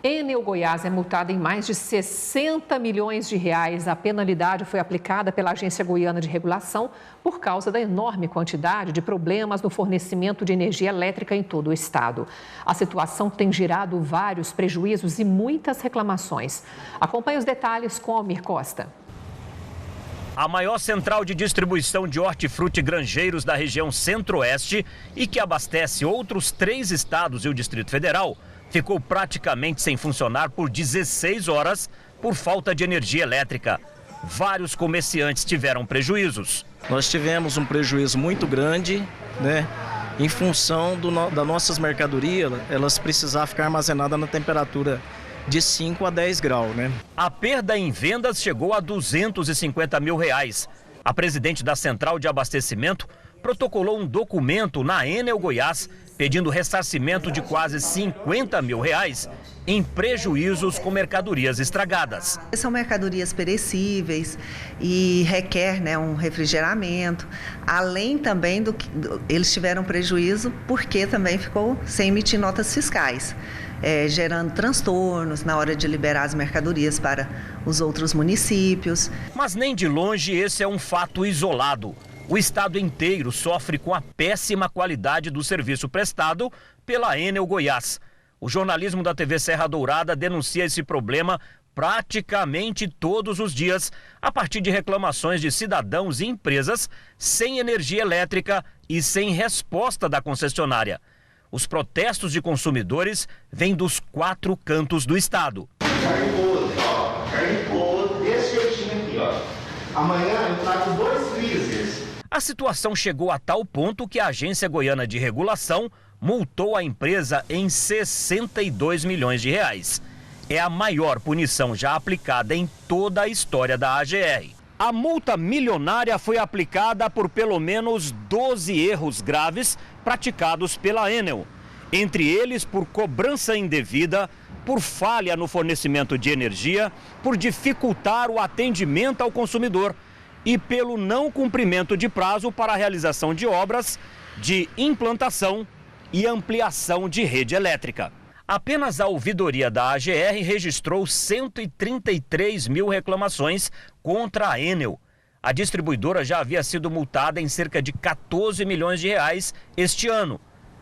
Enel Goiás é multada em mais de 60 milhões de reais. A penalidade foi aplicada pela Agência Goiana de Regulação por causa da enorme quantidade de problemas no fornecimento de energia elétrica em todo o estado. A situação tem gerado vários prejuízos e muitas reclamações. Acompanhe os detalhes com Almir Costa. A maior central de distribuição de hortifruti granjeiros da região Centro-Oeste e que abastece outros 3 estados e o Distrito Federal, ficou praticamente sem funcionar por 16 horas por falta de energia elétrica. Vários comerciantes tiveram prejuízos. Nós tivemos um prejuízo muito grande, né? Em função das nossas mercadorias, elas precisavam ficar armazenadas na temperatura de 5 a 10 graus, né? A perda em vendas chegou a 250 mil reais. A presidente da Central de Abastecimento protocolou um documento na Enel Goiás pedindo ressarcimento de quase 50 mil reais em prejuízos com mercadorias estragadas. São mercadorias perecíveis e requer, né, um refrigeramento, além também do que eles tiveram prejuízo porque também ficou sem emitir notas fiscais, gerando transtornos na hora de liberar as mercadorias para os outros municípios. Mas nem de longe esse é um fato isolado. O estado inteiro sofre com a péssima qualidade do serviço prestado pela Enel Goiás. O jornalismo da TV Serra Dourada denuncia esse problema praticamente todos os dias, a partir de reclamações de cidadãos e empresas sem energia elétrica e sem resposta da concessionária. Os protestos de consumidores vêm dos 4 cantos do estado. Carne boa, desse jeitinho aqui, ó. Amanhã eu trago 2 freezers. A situação chegou a tal ponto que a Agência Goiana de Regulação multou a empresa em 62 milhões de reais. É a maior punição já aplicada em toda a história da AGR. A multa milionária foi aplicada por pelo menos 12 erros graves praticados pela Enel. Entre eles, por cobrança indevida, por falha no fornecimento de energia, por dificultar o atendimento ao consumidor e pelo não cumprimento de prazo para a realização de obras de implantação e ampliação de rede elétrica. Apenas a ouvidoria da AGR registrou 133 mil reclamações contra a Enel. A distribuidora já havia sido multada em cerca de 14 milhões de reais este ano.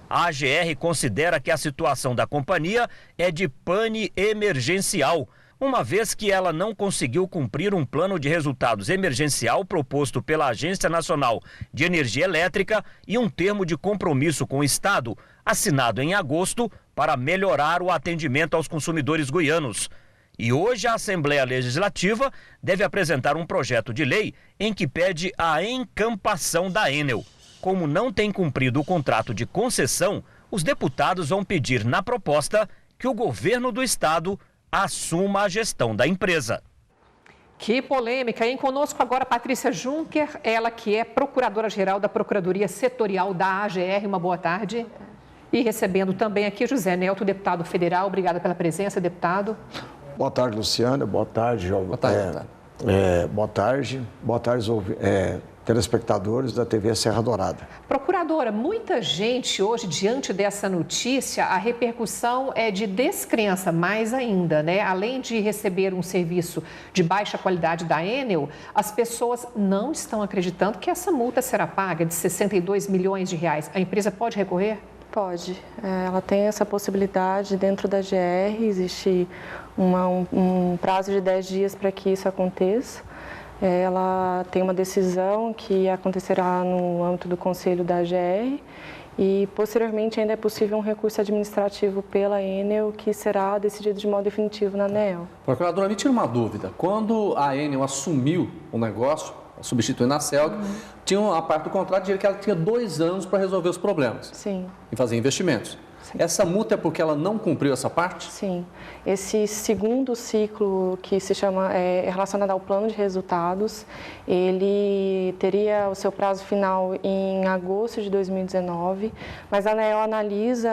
A AGR considera que a situação da companhia é de pane emergencial, uma vez que ela não conseguiu cumprir um plano de resultados emergencial proposto pela Agência Nacional de Energia Elétrica e um termo de compromisso com o Estado, assinado em agosto, para melhorar o atendimento aos consumidores goianos. E hoje a Assembleia Legislativa deve apresentar um projeto de lei em que pede a encampação da Enel. Como não tem cumprido o contrato de concessão, os deputados vão pedir na proposta que o governo do Estado assuma a gestão da empresa. Que polêmica, hein? Conosco agora Patrícia Juncker, ela que é Procuradora-Geral da Procuradoria Setorial da AGR. Uma boa tarde. E recebendo também aqui José Nelto, deputado federal. Obrigada pela presença, deputado. Boa tarde, Luciana. Boa tarde, João. Boa tarde. Boa tarde, telespectadores da TV Serra Dourada. Procuradora, muita gente hoje, diante dessa notícia, a repercussão é de descrença, mais ainda, né? Além de receber um serviço de baixa qualidade da Enel, as pessoas não estão acreditando que essa multa será paga de 62 milhões de reais. A empresa pode recorrer? Pode. Ela tem essa possibilidade dentro da GR, existe um prazo de 10 dias para que isso aconteça. Ela tem uma decisão que acontecerá no âmbito do Conselho da AGR e, posteriormente, ainda é possível um recurso administrativo pela Enel que será decidido de modo definitivo na ANEEL. Procuradora, me tira uma dúvida. Quando a Enel assumiu o negócio, substituindo a CELG, tinha a parte do contrato de que ela tinha 2 anos para resolver os problemas. Sim. E fazer investimentos. Sim. Essa multa é porque ela não cumpriu essa parte? Sim. Esse segundo ciclo, que se chama relacionado ao plano de resultados, ele teria o seu prazo final em agosto de 2019, mas a ANEEL analisa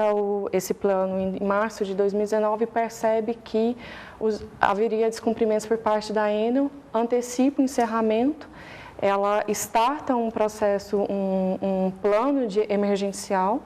esse plano em março de 2019 e percebe que haveria descumprimentos por parte da Enel, antecipa o encerramento, ela starta um processo, um plano emergencial,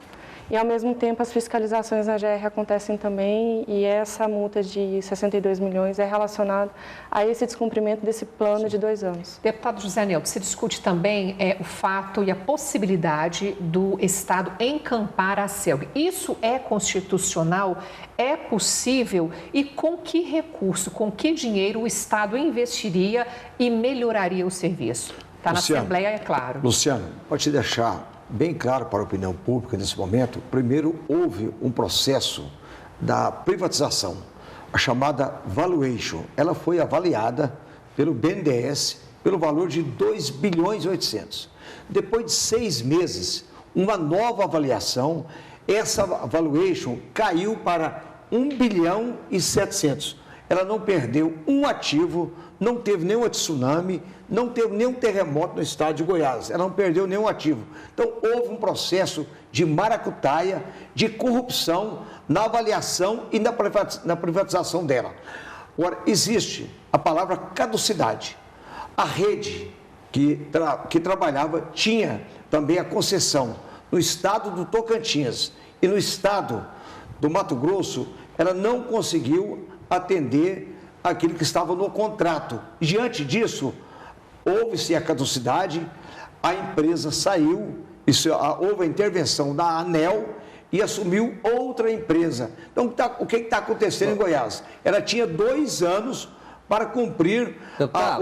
e, ao mesmo tempo, as fiscalizações na GR acontecem também, e essa multa de 62 milhões é relacionada a esse descumprimento desse plano de 2 anos. Deputado José Nilton, se discute também o fato e a possibilidade do Estado encampar a CELG. Isso é constitucional? É possível? E com que recurso, com que dinheiro o Estado investiria e melhoraria o serviço? Está na Assembleia, é claro. Luciano, pode te deixar bem claro para a opinião pública nesse momento. Primeiro, houve um processo da privatização, a chamada valuation. Ela foi avaliada pelo BNDES pelo valor de 2 bilhões e 800. Depois de 6 meses, uma nova avaliação, essa valuation caiu para 1 bilhão e 700. Ela não perdeu um ativo, não teve nenhum tsunami, não teve nenhum terremoto no estado de Goiás. Ela não perdeu nenhum ativo. Então, houve um processo de maracutaia, de corrupção na avaliação e na privatização dela. Agora, existe a palavra caducidade. A rede que trabalhava tinha também a concessão no estado do Tocantins e no estado do Mato Grosso, ela não conseguiu atender aquilo que estava no contrato. Diante disso, houve-se a caducidade, a empresa saiu, houve a intervenção da ANEEL e assumiu outra empresa. Então, o que está acontecendo em Goiás? Ela tinha 2 anos para cumprir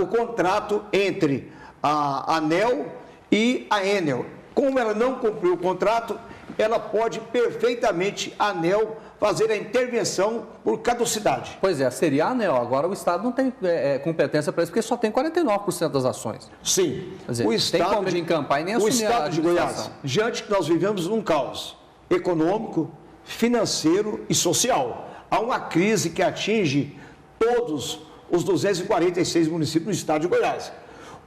o contrato entre a ANEEL e a Enel. Como ela não cumpriu o contrato, ela pode perfeitamente, a ANEEL, fazer a intervenção por caducidade. Pois é, seria a ANEEL. Agora o Estado não tem competência para isso, porque só tem 49% das ações. Sim. Quer dizer, o Estado tem como ele encampar e nem assumir a Estado de Goiás, diante que nós vivemos num caos econômico, financeiro e social. Há uma crise que atinge todos os 246 municípios do Estado de Goiás.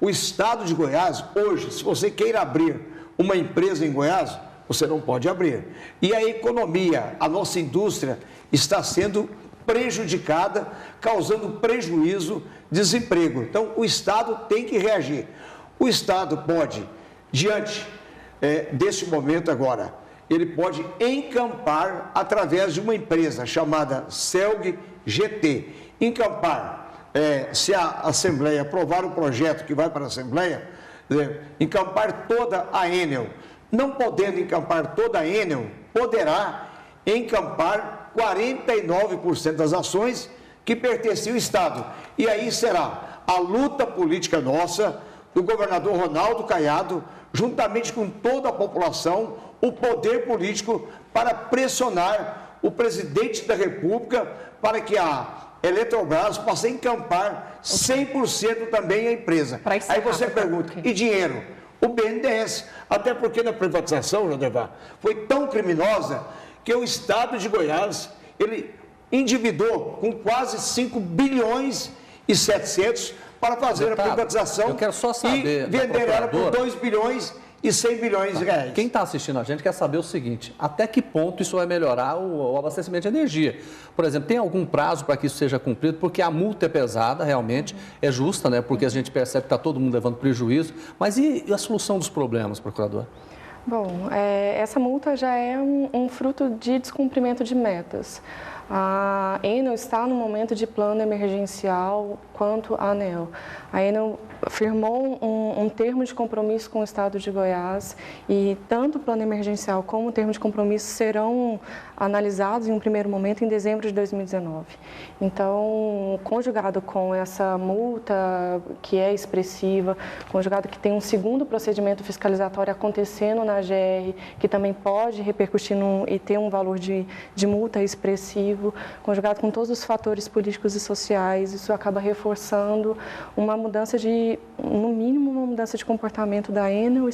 O Estado de Goiás, hoje, se você queira abrir uma empresa em Goiás, você não pode abrir. E a economia, a nossa indústria está sendo prejudicada, causando prejuízo, desemprego. Então, o Estado tem que reagir. O Estado pode, diante desse momento agora, ele pode encampar através de uma empresa chamada CELG GT. Encampar, se a Assembleia aprovar o projeto que vai para a Assembleia, encampar toda a Enel. Não podendo encampar toda a Enel, poderá encampar 49% das ações que pertenciam ao Estado. E aí será a luta política nossa, do governador Ronaldo Caiado, juntamente com toda a população, o poder político, para pressionar o presidente da República para que a Eletrobras possa encampar 100% também a empresa. Aí você pergunta, e dinheiro? O BNDES, até porque na privatização, Jodevar, foi tão criminosa que o Estado de Goiás, ele endividou com quase 5 bilhões e 700 para fazer a privatização. Eu quero só saber, e vender ela por 2 bilhões e 100 bilhões de reais. Quem está assistindo a gente quer saber o seguinte, até que ponto isso vai melhorar o abastecimento de energia? Por exemplo, tem algum prazo para que isso seja cumprido? Porque a multa é pesada, realmente, é justa, né? Porque a gente percebe que está todo mundo levando prejuízo. Mas e a solução dos problemas, procurador? Bom, essa multa já é um fruto de descumprimento de metas. A Enel está no momento de plano emergencial quanto à ANEEL. A Enel firmou um termo de compromisso com o Estado de Goiás e tanto o plano emergencial como o termo de compromisso serão analisados em um primeiro momento em dezembro de 2019. Então, conjugado com essa multa que é expressiva, conjugado que tem um segundo procedimento fiscalizatório acontecendo na GR, que também pode repercutir e ter um valor de multa expressivo, conjugado com todos os fatores políticos e sociais, isso acaba reforçando uma mudança no mínimo, uma mudança de comportamento da Enel, e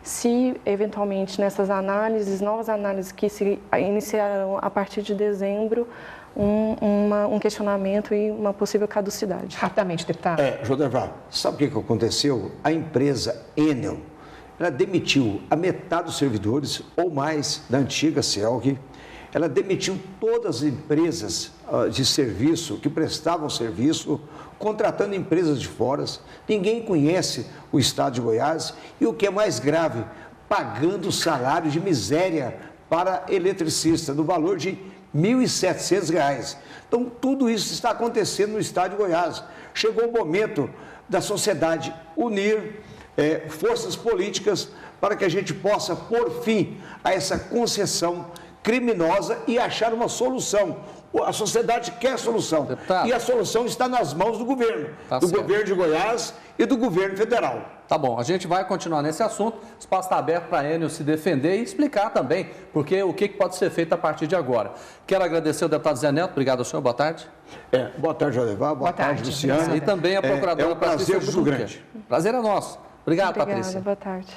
se eventualmente nessas análises, novas análises que se iniciarão a partir de dezembro, um questionamento e uma possível caducidade. Rapidamente, deputado. Jodevar, sabe o que aconteceu? A empresa Enel, ela demitiu a metade dos servidores ou mais da antiga CELG. Ela demitiu todas as empresas de serviço que prestavam serviço, contratando empresas de fora. Ninguém conhece o Estado de Goiás e, o que é mais grave, pagando salários de miséria para eletricista, no valor de R$ 1.700. Então, tudo isso está acontecendo no estado de Goiás. Chegou o momento da sociedade unir forças políticas para que a gente possa pôr fim a essa concessão criminosa e achar uma solução. A sociedade quer solução. Deputado, e a solução está nas mãos do governo. Do governo de Goiás e do governo federal. Tá bom, a gente vai continuar nesse assunto. O espaço está aberto para a Enel se defender e explicar também porque o que pode ser feito a partir de agora. Quero agradecer ao deputado Zé Neto. Obrigado ao senhor. Boa tarde. Boa tarde, Jodevar. Boa tarde, Luciana. E também a procuradora Prazer muito grande. Prazer é nosso. Obrigado, Patrícia. Boa tarde.